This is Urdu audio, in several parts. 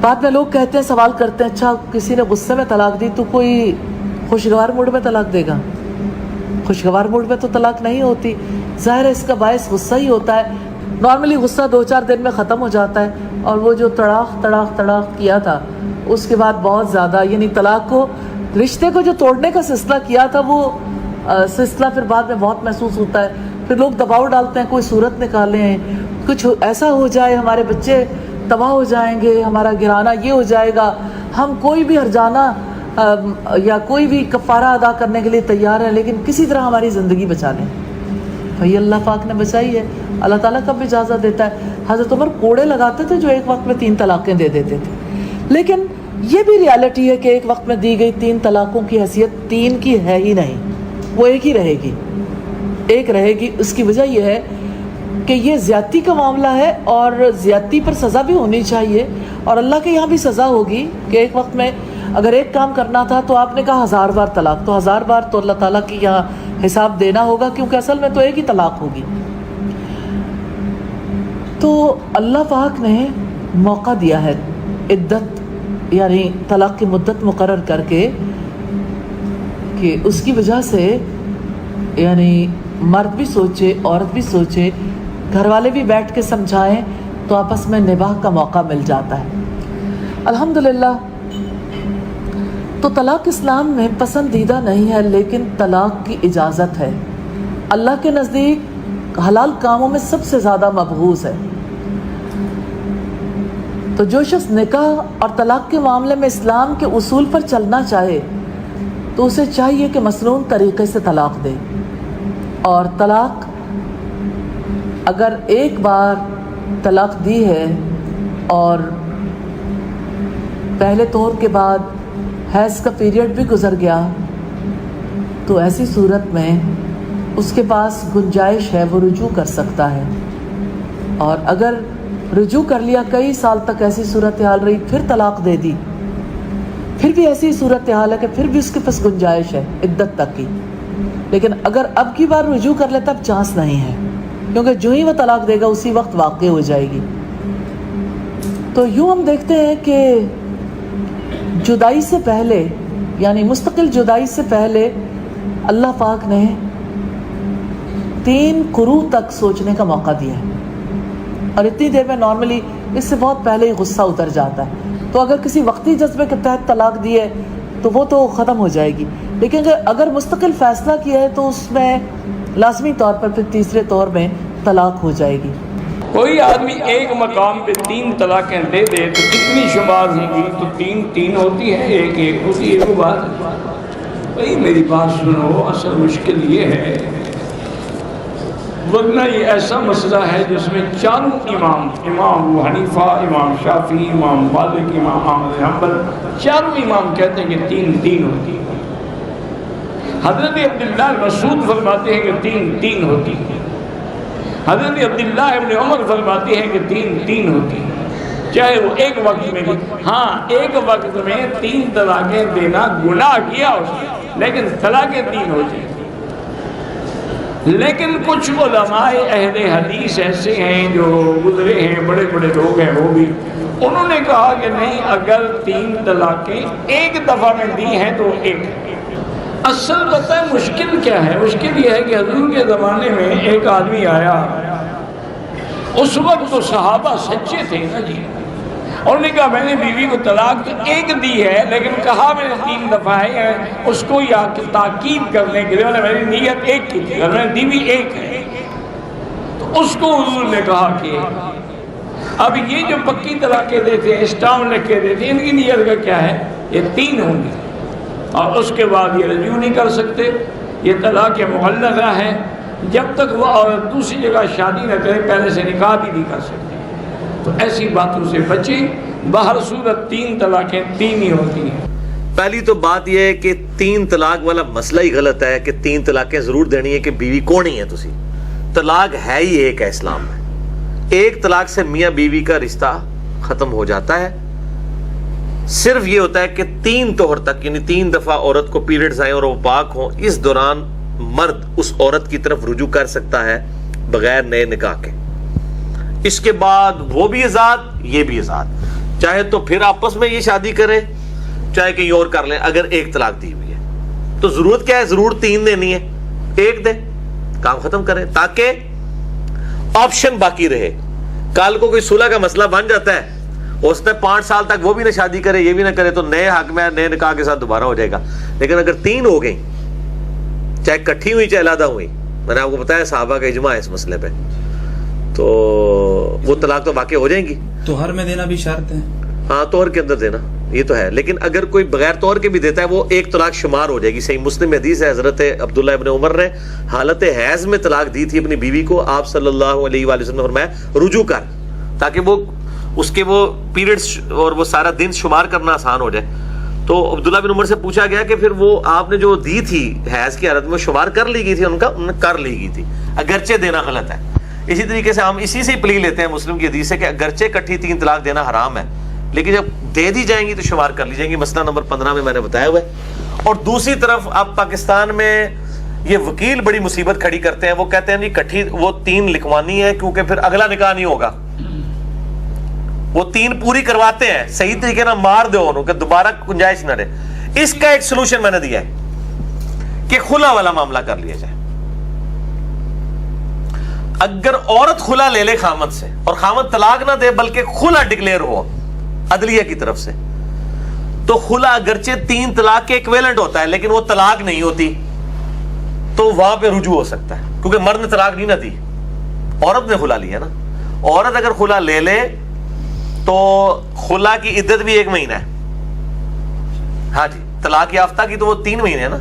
بعد میں لوگ کہتے ہیں, سوال کرتے ہیں, اچھا کسی نے غصے میں طلاق دی تو کوئی خوشگوار موڈ میں طلاق دے گا؟ خوشگوار موڈ میں تو طلاق نہیں ہوتی, ظاہر ہے اس کا باعث غصہ ہی ہوتا ہے. نارملی غصہ 2-4 دن میں ختم ہو جاتا ہے, اور وہ جو تڑاق کیا تھا اس کے بعد بہت زیادہ, یعنی طلاق کو, رشتے کو جو توڑنے کا سلسلہ کیا تھا وہ سلسلہ پھر بعد میں بہت محسوس ہوتا ہے. پھر لوگ دباؤ ڈالتے ہیں, کوئی صورت نکالیں, کچھ ایسا ہو جائے, ہمارے بچے تباہ ہو جائیں گے, ہمارا گرانا یہ ہو جائے گا, ہم کوئی بھی ہرجانہ یا کوئی بھی کفارہ ادا کرنے کے لیے تیار ہیں, لیکن کسی طرح ہماری زندگی بچا لیں. بھئی اللہ پاک نے بچائی ہے, اللہ تعالیٰ کب اجازت دیتا ہے. حضرت عمر کوڑے لگاتے تھے جو ایک وقت میں 3 طلاقیں دے دیتے تھے, لیکن یہ بھی ریالٹی ہے کہ ایک وقت میں دی گئی 3 طلاقوں کی حیثیت 3 کی ہے ہی نہیں, وہ ایک ہی رہے گی, ایک رہے گی. اس کی وجہ یہ ہے کہ یہ زیادتی کا معاملہ ہے, اور زیادتی پر سزا بھی ہونی چاہیے, اور اللہ کے یہاں بھی سزا ہوگی کہ ایک وقت میں اگر ایک کام کرنا تھا تو آپ نے کہا 1000 بار طلاق, تو 1000 بار تو اللہ تعالیٰ کی یہاں حساب دینا ہوگا, کیونکہ اصل میں تو ایک ہی طلاق ہوگی. تو اللہ پاک نے موقع دیا ہے, عدت یعنی طلاق کی مدت مقرر کر کے, کہ اس کی وجہ سے یعنی مرد بھی سوچے, عورت بھی سوچے, گھر والے بھی بیٹھ کے سمجھائیں, تو آپس میں نباہ کا موقع مل جاتا ہے. الحمدللہ. تو طلاق اسلام میں پسندیدہ نہیں ہے, لیکن طلاق کی اجازت ہے. اللہ کے نزدیک حلال کاموں میں سب سے زیادہ مبغوض ہے. تو جو شخص نکاح اور طلاق کے معاملے میں اسلام کے اصول پر چلنا چاہے تو اسے چاہیے کہ مسنون طریقے سے طلاق دے. اور طلاق اگر ایک بار طلاق دی ہے اور پہلے طور کے بعد حیض کا پیریڈ بھی گزر گیا, تو ایسی صورت میں اس کے پاس گنجائش ہے, وہ رجوع کر سکتا ہے. اور اگر رجوع کر لیا, کئی سال تک ایسی صورتحال رہی, پھر طلاق دے دی, پھر بھی ایسی صورتحال ہے کہ پھر بھی اس کے پاس گنجائش ہے عدت تک کی. لیکن اگر اب کی بار رجوع کر لیتا, اب چانس نہیں ہے, کیونکہ جو ہی وہ طلاق دے گا اسی وقت واقع ہو جائے گی. تو یوں ہم دیکھتے ہیں کہ جدائی سے پہلے, یعنی مستقل جدائی سے پہلے, اللہ پاک نے 3 قروء تک سوچنے کا موقع دیا ہے. اور اتنی دیر میں نارملی اس سے بہت پہلے ہی غصہ اتر جاتا ہے. تو اگر کسی وقتی جذبے کے تحت طلاق دی ہے تو وہ تو ختم ہو جائے گی, لیکن اگر مستقل فیصلہ کیا ہے تو اس میں لازمی طور پر پھر تیسرے طور میں طلاق ہو جائے گی. کوئی آدمی ایک مقام پہ 3 طلاقیں دے دے تو کتنی شمار ہوں گی؟ تو 3 ہوتی ہے, ایک ہوتی ہے. وہ بات بھائی میری بات سنو, اصل مشکل یہ ہے, ورنہ یہ ایسا مسئلہ ہے جس میں 4 امام ابو حنیفہ, امام شافعی, امام مالک, امام احمد حنبل, 4 امام کہتے ہیں کہ 3 ہوتی ہے. حضرت عبداللہ مسعود فرماتے ہیں کہ 3 ہوتی ہے. حضرت عبداللہ ابن عمر فرماتے ہیں کہ 3 ہوتی ہے, چاہے وہ ایک وقت میں بھی. ہاں, ایک وقت میں 3 طلاقیں دینا گناہ کیا اس نے, لیکن طلاقیں 3 ہوتی ہیں. لیکن کچھ علماء اہل حدیث ایسے ہیں جو گزرے ہیں, بڑے بڑے لوگ ہیں, وہ بھی انہوں نے کہا کہ نہیں, اگر 3 طلاقیں ایک دفعہ میں دی ہیں تو ایک. اصل پتہ ہے مشکل کیا ہے؟ مشکل یہ ہے کہ حضور کے زمانے میں ایک آدمی آیا, اس وقت تو صحابہ سچے تھے نا جی, اور نے کہا میں نے بیوی کو طلاق تو ایک دی ہے, لیکن کہا میں نے 3 دفعہ ہے. اس کو تاکید کرنے کے لیے میری نیت ایک کی تھی اور میں نے دی بھی ایک ہے. تو اس کو حضور نے کہا کہ اب یہ جو پکی طلاقیں دیتے ہیں, اسٹام لکھ کے دیتے ہیں, ان کی نیت کا کیا ہے؟ یہ 3 ہوں گی, اور اس کے بعد یہ رجوع نہیں کر سکتے. یہ طلاق معلقہ ہے, جب تک وہ عورت دوسری جگہ شادی نہ کرے پہلے سے نکاح بھی نہیں کر سکتی. تو ایسی باتوں سے بچیں. باہر صورت 3 طلاقیں 3 ہی ہوتی ہیں. پہلی تو بات یہ ہے کہ 3 طلاق والا مسئلہ ہی غلط ہے کہ 3 طلاقیں ضرور دینی ہے کہ بیوی کون ہی ہے تسی. طلاق ہے ہی ایک ہے اسلام میں. ایک طلاق سے میاں بیوی کا رشتہ ختم ہو جاتا ہے. صرف یہ ہوتا ہے کہ 3 طہر تک, یعنی 3 دفعہ عورت کو پیریڈز آئیں اور وہ پاک ہوں, اس دوران مرد اس عورت کی طرف رجوع کر سکتا ہے بغیر نئے نکاح کے. اس کے بعد وہ بھی آزاد, یہ بھی آزاد. چاہے تو پھر آپس میں یہ شادی کرے چاہے کہیں اور کر لیں. اگر ایک طلاق دی ہوئی ہے تو ضرورت کیا ہے؟ ضرور 3 دینی ہے, 1 دے, کام ختم کرے تاکہ آپشن باقی رہے. کل کو کوئی صلح کا مسئلہ بن جاتا ہے, ہو سکتا ہے 5 سال تک وہ بھی نہ شادی کرے یہ بھی نہ کرے, تو نئے حق میں نئے نکاح کے ساتھ دوبارہ ہو جائے گا. لیکن اگر 3 ہو گئی, چاہے کٹھی ہوئی چاہے علیحدہ ہوئی, میں نے آپ کو بتایا صحابہ کا اجماع ہے اس مسئلے پہ, تو وہ طلاق تو واقع ہو جائیں گی. توہر میں دینا بھی شرط ہے؟ ہاں توہر کے اندر دینا یہ تو ہے, لیکن اگر کوئی بغیر توہر کے بھی دیتا ہے وہ 1 طلاق شمار ہو جائے گی. صحیح مسلم حدیث ہے, حضرت عبداللہ ابن عمر نے حالت حیض میں طلاق دی تھی اپنی بیوی کو. آپ صلی اللہ علیہ وآلہ وسلم نے فرمایا رجوع کر, تاکہ وہ اس کے وہ پیریڈز اور وہ سارا دن شمار کرنا آسان ہو جائے. تو عبداللہ بن عمر سے پوچھا گیا کہ پھر وہ آپ نے جو دی تھی حیض کی حالت میں شمار کر لی گئی تھی, انہوں نے کر لی گئی تھی, اگرچہ دینا غلط ہے. اسی طریقے سے ہم اسی سے پلی لیتے ہیں مسلم کی حدیث سے کہ اگرچہ کٹھی 3 طلاق دینا حرام ہے, لیکن جب دے دی جائیں گی تو شمار کر لی جائیں گی. مسئلہ نمبر 15 میں نے بتایا ہوا ہے. اور دوسری طرف اب پاکستان میں یہ وکیل بڑی مصیبت کھڑی کرتے ہیں. وہ کہتے ہیں جی کٹھی وہ 3 لکھوانی ہے کیونکہ پھر اگلا نکاح نہیں ہوگا. وہ 3 پوری کرواتے ہیں, صحیح طریقے نہ مار دو انہوں کہ دوبارہ گنجائش نہ رہے. اس کا ایک سلوشن میں نے دیا ہے کہ خلا والا معاملہ کر لیا جائے. اگر عورت خلا لے لے خامد سے اور خامد طلاق نہ دے بلکہ خلا ڈکلیئر ہو عدلیہ کی طرف سے, تو خلا اگرچہ 3 طلاق کے ایکویلنٹ ہوتا ہے لیکن وہ طلاق نہیں ہوتی, تو وہاں پہ رجوع ہو سکتا ہے. کیونکہ مرد نے طلاق نہیں نہ دی, عورت نے خلا لیا نا. عورت اگر خلا لے لے تو خلا کی عدت بھی 1 مہینہ ہے. ہاں جی, طلاق یافتہ کی تو وہ 3 مہینے ہے نا,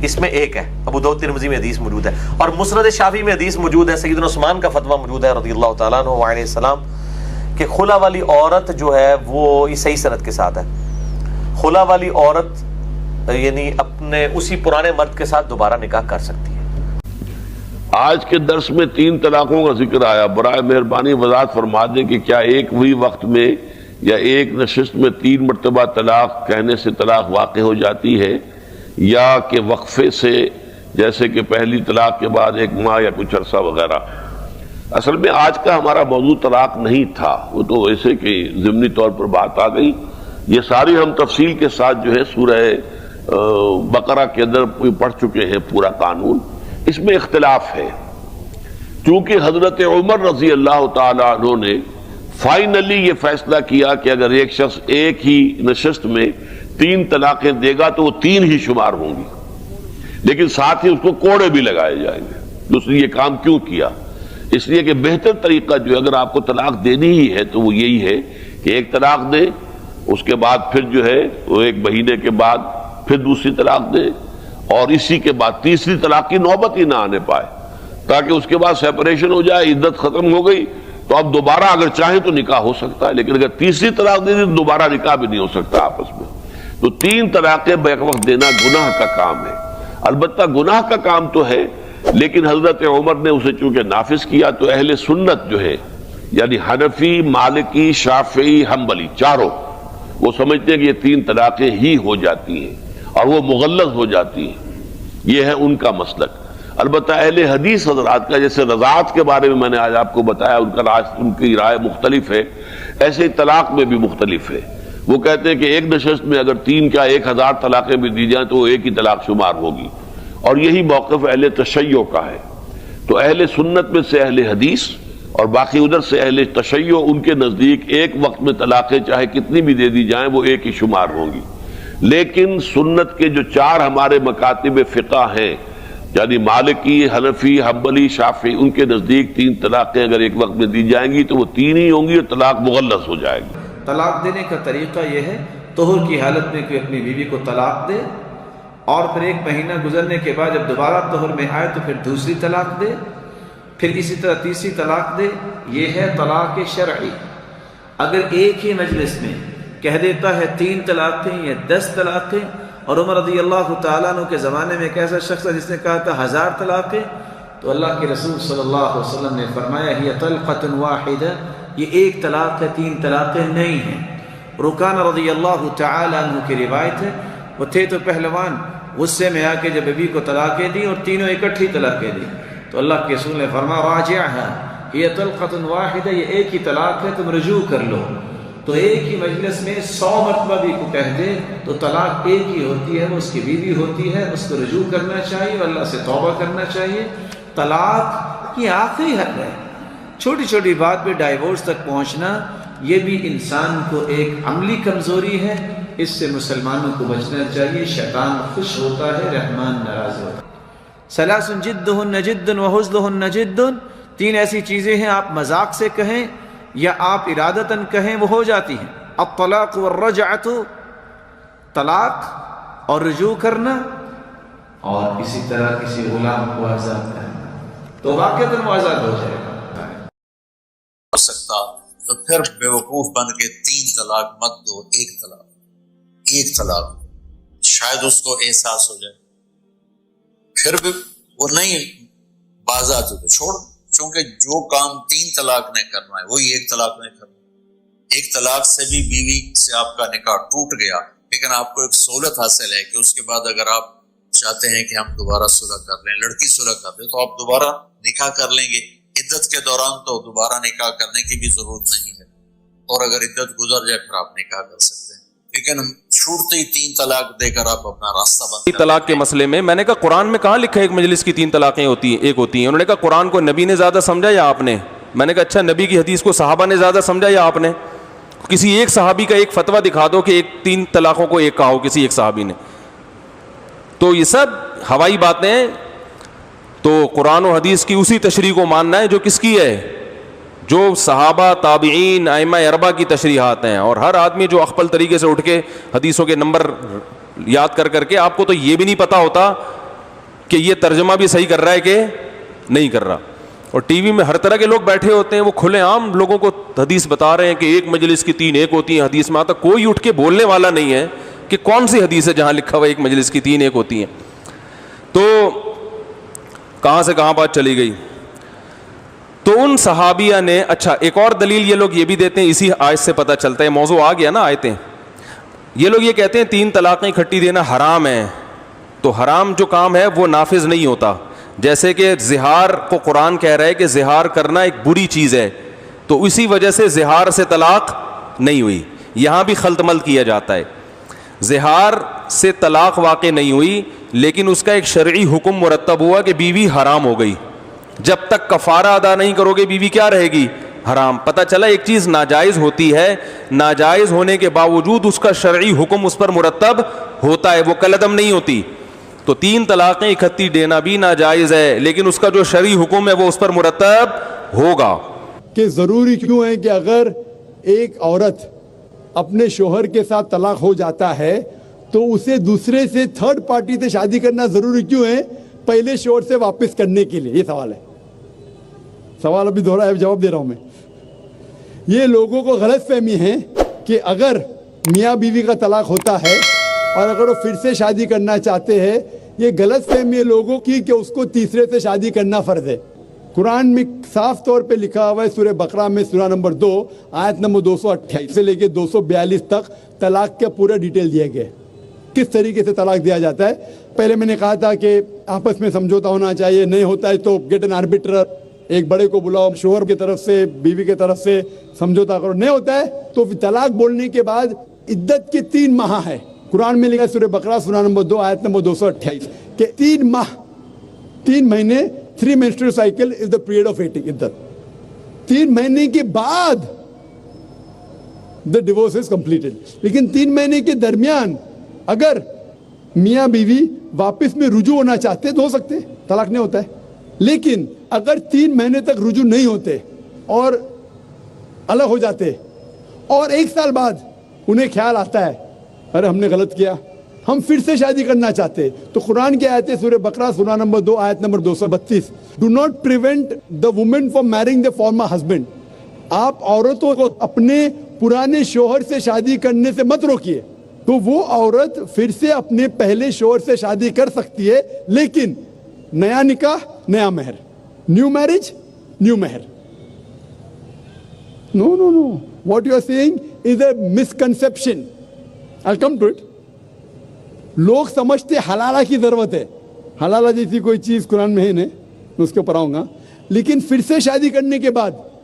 اس میں 1 ہے. ابو داؤد ترمذی میں حدیث موجود ہے, اور مسند شافعی میں حدیث موجود ہے. سیدنا عثمان کا فتویٰ موجود ہے رضی اللہ تعالیٰ عنہ وعلیہ السلام کہ خلا والی عورت جو ہے وہ صحیح سند کے ساتھ ہے. خلا والی عورت یعنی اپنے اسی پرانے مرد کے ساتھ دوبارہ نکاح کر سکتی ہے. آج کے درس میں 3 طلاقوں کا ذکر آیا. برائے مہربانی وضاحت فرما دیں کہ کیا ایک وہی وقت میں یا ایک نشست میں 3 مرتبہ طلاق کہنے سے طلاق واقع ہو جاتی ہے, یا کہ وقفے سے, جیسے کہ پہلی طلاق کے بعد 1 ماہ یا کچھ عرصہ وغیرہ؟ اصل میں آج کا ہمارا موضوع طلاق نہیں تھا, وہ تو ایسے کہ ضمنی طور پر بات آ گئی. یہ ساری ہم تفصیل کے ساتھ جو ہے سورہ بقرہ کے اندر پڑھ چکے ہیں پورا قانون. اس میں اختلاف ہے, چونکہ حضرت عمر رضی اللہ تعالی عنہ نے فائنلی یہ فیصلہ کیا کہ اگر ایک شخص ایک ہی نشست میں 3 طلاقیں دے گا تو وہ 3 ہی شمار ہوں گی, لیکن ساتھ ہی اس کو کوڑے بھی لگائے جائیں گے. دوسری یہ کام کیوں کیا؟ اس لیے کہ بہتر طریقہ جو اگر آپ کو طلاق دینی ہی ہے تو وہ یہی ہے کہ ایک طلاق دے, اس کے بعد پھر جو ہے وہ 1 مہینے کے بعد پھر دوسری طلاق دے, اور اسی کے بعد تیسری طلاق کی نوبت ہی نہ آنے پائے, تاکہ اس کے بعد سیپریشن ہو جائے, عدت ختم ہو گئی تو اب دوبارہ اگر چاہیں تو نکاح ہو سکتا ہے. لیکن اگر تیسری طلاق دے دی تو دوبارہ نکاح بھی نہیں ہو سکتا آپس میں. تو 3 طلاقیں بیک وقت دینا گناہ کا کام ہے. البتہ گناہ کا کام تو ہے, لیکن حضرت عمر نے اسے چونکہ نافذ کیا تو اہل سنت جو ہے یعنی حنفی, مالکی, شافعی, حنبلی, چاروں وہ سمجھتے ہیں کہ یہ 3 طلاقیں ہی ہو جاتی ہیں اور وہ مغلظ ہو جاتی ہیں. یہ ہے ان کا مسلک. البتہ اہل حدیث حضرات کا, جیسے رضاعت کے بارے میں میں نے آج آپ کو بتایا, ان کی رائے مختلف ہے. ایسے ہی طلاق میں بھی مختلف ہے. وہ کہتے ہیں کہ ایک نشست میں اگر 3 کیا 1000 طلاقیں بھی دی جائیں تو وہ 1 ہی طلاق شمار ہوگی, اور یہی موقف اہل تشیع کا ہے. تو اہل سنت میں سے اہل حدیث اور باقی ادھر سے اہل تشیع, ان کے نزدیک ایک وقت میں طلاقیں چاہے کتنی بھی دے دی جائیں وہ 1 ہی شمار ہوں گی. لیکن سنت کے جو 4 ہمارے مکاتب فقہ ہیں یعنی مالکی, حنفی, حنبلی, شافعی, ان کے نزدیک 3 طلاقیں اگر ایک وقت میں دی جائیں گی تو وہ 3 ہی ہوں گی اور طلاق مغلظ ہو جائے گی. طلاق دینے کا طریقہ یہ ہے, طہر کی حالت میں کوئی اپنی بیوی کو طلاق دے, اور پھر 1 مہینہ گزرنے کے بعد جب دوبارہ طہر میں آئے تو پھر دوسری طلاق دے, پھر اسی طرح تیسری طلاق دے. یہ ہے طلاق شرعی. اگر ایک ہی مجلس میں کہہ دیتا ہے 3 طلاقیں یا 10 طلاقیں, اور عمر رضی اللہ تعالیٰ عنہ کے زمانے میں ایک ایسا شخص ہے جس نے کہا تھا 1000 طلاقیں, تو اللہ کے رسول صلی اللہ علیہ وسلم نے فرمایا ہی طلقۃ واحدہ, یہ 1 طلاق ہے, 3 طلاقیں نہیں ہیں. رکان رضی اللہ تعالیٰ عنہ کی روایت ہے, وہ تھے تو پہلوان, غصے میں آ کے جب بیوی کو طلاقیں دی اور تینوں اکٹھی طلاقیں دی, تو اللہ کے رسول نے فرمایا راجعها, یہ طلقۃ واحدہ, یہ 1 ہی طلاق ہے, تم رجوع کر لو. تو ایک ہی مجلس میں 100 مرتبہ بھی کو کہہ دے تو طلاق ایک ہی ہوتی ہے، وہ اس کی بیوی ہوتی ہے، اس کو رجوع کرنا چاہیے، اللہ سے توبہ کرنا چاہیے۔ طلاق یہ آخری حد ہے، چھوٹی چھوٹی بات پہ ڈائیورس تک پہنچنا یہ بھی انسان کو ایک عملی کمزوری ہے، اس سے مسلمانوں کو بچنا چاہیے۔ شیطان خوش ہوتا ہے، رحمان ناراض ہوتا ہے۔ ثلاث جدہن جد وحزلہن جد، 3 ایسی چیزیں ہیں آپ مذاق سے کہیں یا آپ ارادتاً کہیں وہ ہو جاتی ہیں۔ الطلاق والرجعۃ، طلاق اور رجوع کرنا، اور اسی طرح کسی غلام کو آزاد کرنا، تو واقعتاً وہ آزاد ہو جائے گا۔ ہو سکتا تو پھر بیوقوف بن کے 3 طلاق مت دو، 1 طلاق، 1 طلاق، شاید اس کو احساس ہو جائے، پھر بھی وہ نہیں باز آتی تو چھوڑ، چونکہ جو کام 3 طلاق نے کرنا ہے وہی 1 طلاق نے کرنا۔ 1 طلاق سے بھی بیوی سے آپ کا نکاح ٹوٹ گیا، لیکن آپ کو ایک سہولت حاصل ہے کہ اس کے بعد اگر آپ چاہتے ہیں کہ ہم دوبارہ صلح کر لیں، لڑکی صلح کر لیں، تو آپ دوبارہ نکاح کر لیں گے۔ عدت کے دوران تو دوبارہ نکاح کرنے کی بھی ضرورت نہیں ہے، اور اگر عدت گزر جائے پھر آپ نکاح کر سکتے ہیں، لیکن چھوٹتے ہی 3 طلاق دے کر آپ اپنا راستہ بند کر طلاق کے مسئلے میں نے کہا قرآن میں کہاں لکھا ہے ایک مجلس کی 3 طلاقیں ہوتی ہیں، ایک ہوتی ہیں؟ انہوں نے کہا قرآن کو نبی نے زیادہ سمجھا یا آپ نے؟ میں نے کہا اچھا، نبی کی حدیث کو صحابہ نے زیادہ سمجھا یا آپ نے؟ کسی ایک صحابی کا ایک فتویٰ دکھا دو کہ 3 طلاقوں کو ایک کہا ہو کسی ایک صحابی نے۔ تو یہ سب ہوائی باتیں ہیں۔ تو قرآن و حدیث کی اسی تشریح کو ماننا ہے جو کس کی ہے، جو صحابہ، تابعین، ائمہ اربعہ کی تشریحات ہیں۔ اور ہر آدمی جو اخپل طریقے سے اٹھ کے حدیثوں کے نمبر یاد کر کے، آپ کو تو یہ بھی نہیں پتا ہوتا کہ یہ ترجمہ بھی صحیح کر رہا ہے کہ نہیں کر رہا۔ اور ٹی وی میں ہر طرح کے لوگ بیٹھے ہوتے ہیں، وہ کھلے عام لوگوں کو حدیث بتا رہے ہیں کہ ایک مجلس کی 3 ایک ہوتی ہیں۔ حدیث میں آتا کوئی اٹھ کے بولنے والا نہیں ہے کہ کون سی حدیث ہے جہاں لکھا ہوا ایک مجلس کی 3 ایک ہوتی ہیں۔ تو کہاں سے کہاں بات چلی گئی؟ تو ان صحابیہ نے، اچھا ایک اور دلیل یہ لوگ یہ بھی دیتے ہیں، اسی آیت سے پتہ چلتا ہے، موضوع آ گیا نا آیتیں۔ یہ لوگ یہ کہتے ہیں 3 طلاقیں اکٹھی دینا حرام ہے، تو حرام جو کام ہے وہ نافذ نہیں ہوتا۔ جیسے کہ زہار کو قرآن کہہ رہا ہے کہ زہار کرنا ایک بری چیز ہے، تو اسی وجہ سے زہار سے طلاق نہیں ہوئی۔ یہاں بھی خلط ملط کیا جاتا ہے، زہار سے طلاق واقع نہیں ہوئی، لیکن اس کا ایک شرعی حکم مرتب ہوا کہ بیوی حرام ہو گئی۔ جب تک کفارہ ادا نہیں کرو گے بیوی کیا رہے گی؟ حرام۔ پتہ چلا ایک چیز ناجائز ہوتی ہے، ناجائز ہونے کے باوجود اس کا شرعی حکم اس پر مرتب ہوتا ہے، وہ کالعدم نہیں ہوتی۔ تو 3 طلاقیں اکٹھی دینا بھی ناجائز ہے، لیکن اس کا جو شرعی حکم ہے وہ اس پر مرتب ہوگا۔ کہ ضروری کیوں ہے کہ اگر ایک عورت اپنے شوہر کے ساتھ طلاق ہو جاتا ہے تو اسے دوسرے سے، 3rd پارٹی سے شادی کرنا ضروری کیوں ہے؟ پہلے شوہر سے واپس کرنے کے لیے۔ یہ سوال ہے، سوال ابھی دوہرا ہے، جواب دے رہا ہوں میں۔ یہ لوگوں کو غلط فہمی ہے کہ اگر میاں بیوی کا طلاق ہوتا ہے اور اگر وہ پھر سے شادی کرنا چاہتے ہیں، یہ غلط فہمی ہے لوگوں کی کہ اس کو تیسرے سے شادی کرنا فرض ہے۔ قرآن میں صاف طور پہ لکھا ہوا ہے، سورہ بقرہ میں سورہ نمبر 2 آیت نمبر 228 سے لے کے 242 تک طلاق کا پورا ڈیٹیل دیا گیا ہے، کس طریقے سے طلاق دیا جاتا ہے۔ پہلے میں نے کہا تھا کہ آپس میں سمجھوتا ہونا چاہیے، نہیں ہوتا ہے تو گیٹ این آربیٹر، ایک بڑے کو بلاؤ، شوہر کی طرف سے بیوی کی طرف سے سمجھوتا کرو، نہیں ہوتا ہے تو طلاق بولنے کے بعد عدت کے 3 ماہ ہے۔ قرآن میں لکھا سورہ بقرہ سورہ نمبر 2 آیت نمبر 228 کہ 3 ماہ، 3 مہینے، 3 menstrual cycle is the period of waiting عدت۔ 3 مہینے کے بعد the divorce is completed۔ لیکن 3 مہینے کے درمیان اگر میاں بیوی واپس میں رجوع ہونا چاہتے تو ہو سکتے، طلاق نہیں ہوتا ہے۔ لیکن اگر 3 مہینے تک رجوع نہیں ہوتے اور الگ ہو جاتے اور 1 سال بعد انہیں خیال آتا ہے ارے ہم نے غلط کیا، ہم پھر سے شادی کرنا چاہتے، تو قرآن کی آیت ہے سورہ بقرہ سورہ نمبر 2 آیت نمبر 232، do not prevent the woman from marrying the former husband. آپ عورتوں کو اپنے پرانے شوہر سے شادی کرنے سے مت روکیے، تو وہ عورت پھر سے اپنے پہلے شوہر سے شادی کر سکتی ہے، لیکن نیا نکاح نیا مہر، نیو میرج نیو مہر۔ No no no, what you are seeing is a misconception. I'll come to it۔ لوگ سمجھتے حلالہ کی ضرورت ہے، حلالہ جیسی کوئی چیز قرآن میں ہے نہیں، میں اس کے اوپر آؤں گا، لیکن پھر سے شادی کرنے کے بعد